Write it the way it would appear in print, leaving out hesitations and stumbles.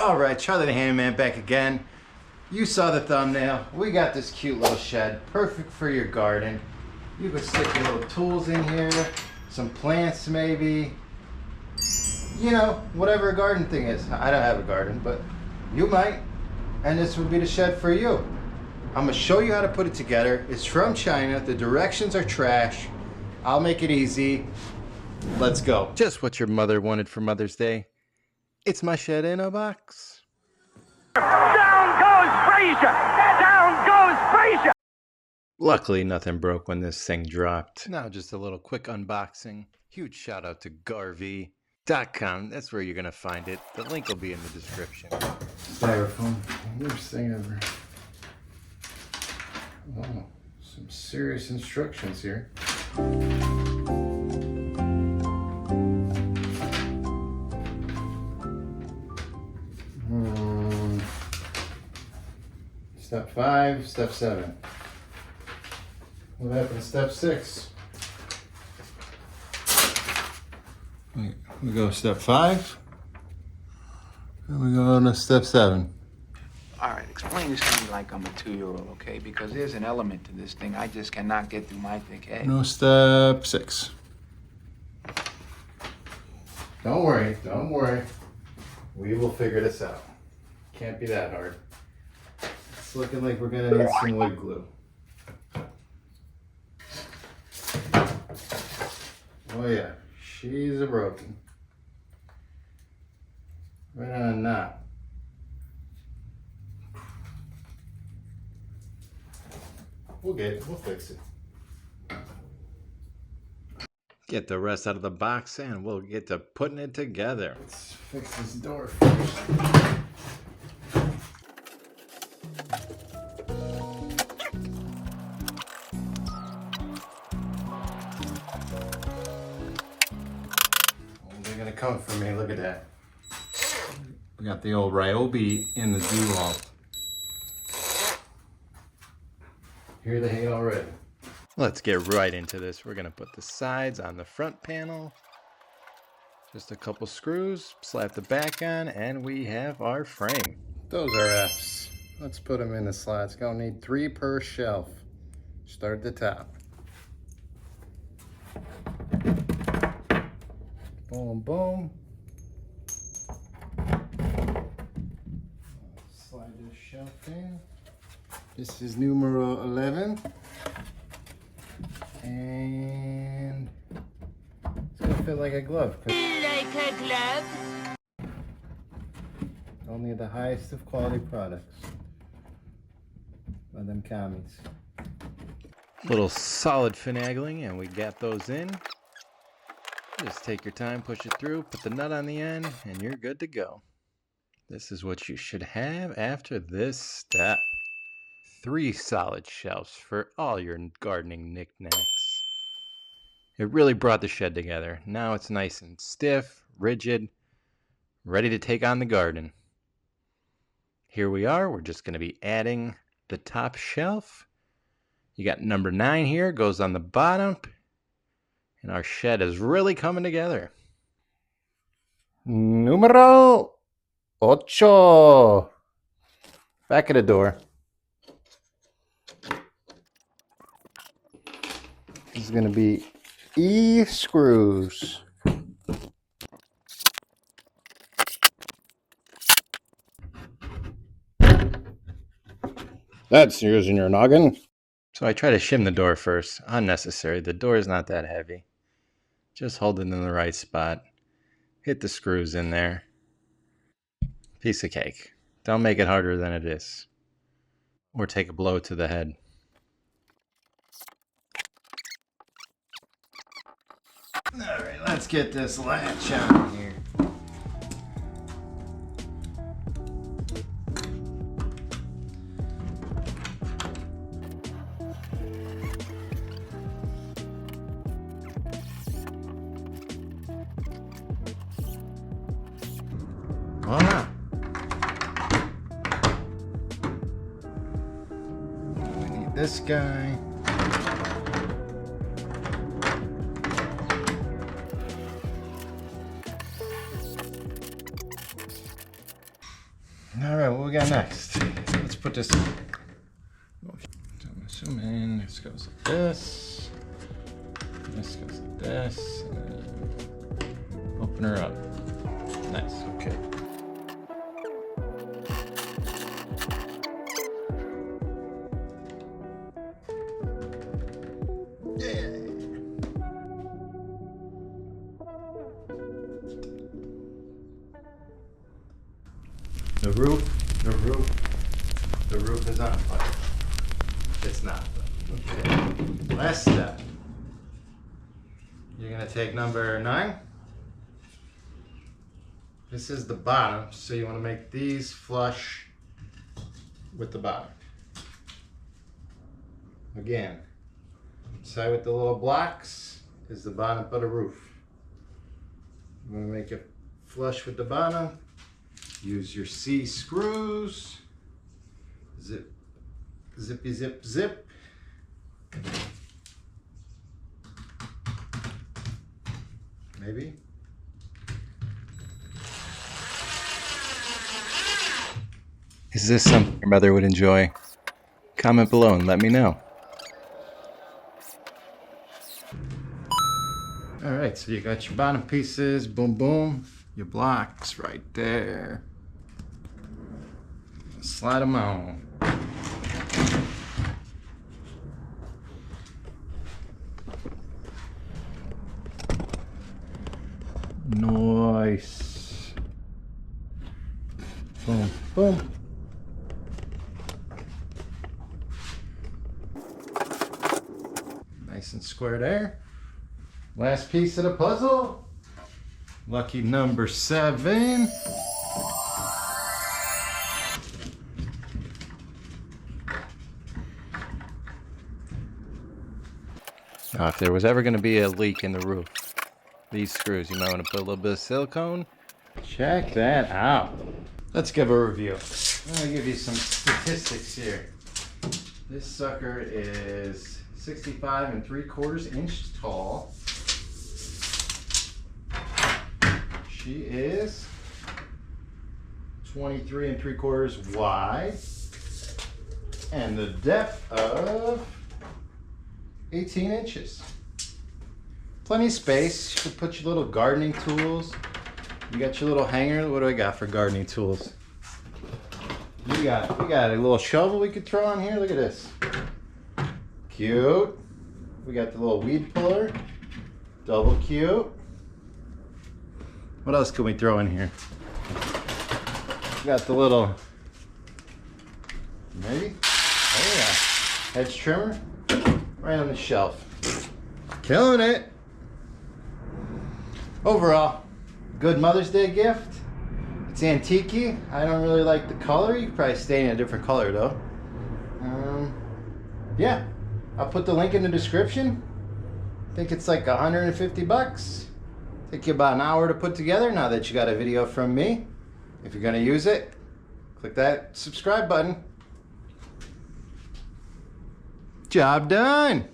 Alright, Charlie the Handyman back again. You saw the thumbnail. We got this cute little shed, perfect for your garden. You could stick your little tools in here, some plants maybe. You know, whatever a garden thing is. I don't have a garden, but you might. And this would be the shed for you. I'm gonna show you how to put it together. It's from China. The directions are trash. I'll make it easy. Let's go. Just what your mother wanted for Mother's Day. It's my shed in a box. Down goes Frazier! Down goes Frazier! Luckily, nothing broke when this thing dropped. Now just a little quick unboxing. Huge shout out to Garvey.com. That's where you're gonna find it. The link will be in the description. Styrofoam. Worst thing ever. Oh, some serious instructions here. Step 5, step 7. What happened to step 6? We go step 5, and we go to step 7. All right, explain this to me like I'm a 2-year-old, okay? Because there's an element to this thing I just cannot get through my thick head. No, step 6. Don't worry, don't worry. We will figure this out. Can't be that hard. It's looking like we're gonna need some wood glue. Oh yeah, she's a broken. Right on a knot. We'll fix it. Get the rest out of the box and we'll get to putting it together. Let's fix this door first. They're gonna come for me, look at that. We got the old Ryobi in the D-wall. Here they hate already. Let's get right into this. We're gonna put the sides on the front panel. Just a couple screws, slap the back on, and we have our frame. Those are F's. Let's put them in the slots. Gonna need 3 per shelf. Start at the top. Boom, boom. Slide this shelf in. This is numero 11. And it's gonna fit like a glove. Like a glove? Only the highest of quality products by them commies. Little solid finagling, and we got those in. Just take your time, push it through, put the nut on the end, and you're good to go. This is what you should have after this step. 3 solid shelves for all your gardening knickknacks. It really brought the shed together. Now it's nice and stiff, rigid, ready to take on the garden. Here we are. We're just going to be adding the top shelf. You got number 9 here, goes on the bottom. And our shed is really coming together. Numero 8. Back of the door. This is going to be E screws. That's using your noggin. So I try to shim the door first. Unnecessary. The door is not that heavy. Just hold it in the right spot. Hit the screws in there. Piece of cake. Don't make it harder than it is. Or take a blow to the head. Alright, let's get this latch on here. Voila. We need this guy. All right, what we got next? Let's put this. I'm assuming this goes like this. This goes like this. And then open her up. Nice. Okay. The roof is on fire. It's not though. Okay. Last step. You're gonna take number 9. This is the bottom, so you want to make these flush with the bottom. Again, side with the little blocks is the bottom of the roof. You want to make it flush with the bottom. Use your C screws. Zip, zippy, zip, zip. Maybe. Is this something your mother would enjoy? Comment below and let me know. All right, so you got your bottom pieces, boom, boom. Your blocks right there. Slide them on. Nice. Boom, boom. Nice and square there. Last piece of the puzzle. Lucky number 7. Now, if there was ever going to be a leak in the roof, these screws, you might want to put a little bit of silicone. Check that out. Let's give a review. I'm going to give you some statistics here. This sucker is 65 3/4 inch tall. She is 23 3/4 wide. And the depth of 18 inches. Plenty of space. You can put your little gardening tools. You got your little hanger. What do I got for gardening tools? We got a little shovel we could throw on here. Look at this. Cute. We got the little weed puller. Double cute. What else can we throw in here? We got the little, maybe? Oh yeah. Hedge trimmer. Right on the shelf. Killing it. Overall, good Mother's Day gift. It's antique-y. I don't really like the color. You could probably stay in a different color though. Yeah, I'll put the link in the description. I think it's like 150 bucks. Take you about an hour to put together now that you got a video from me. If you're gonna use it, click that subscribe button. Job done.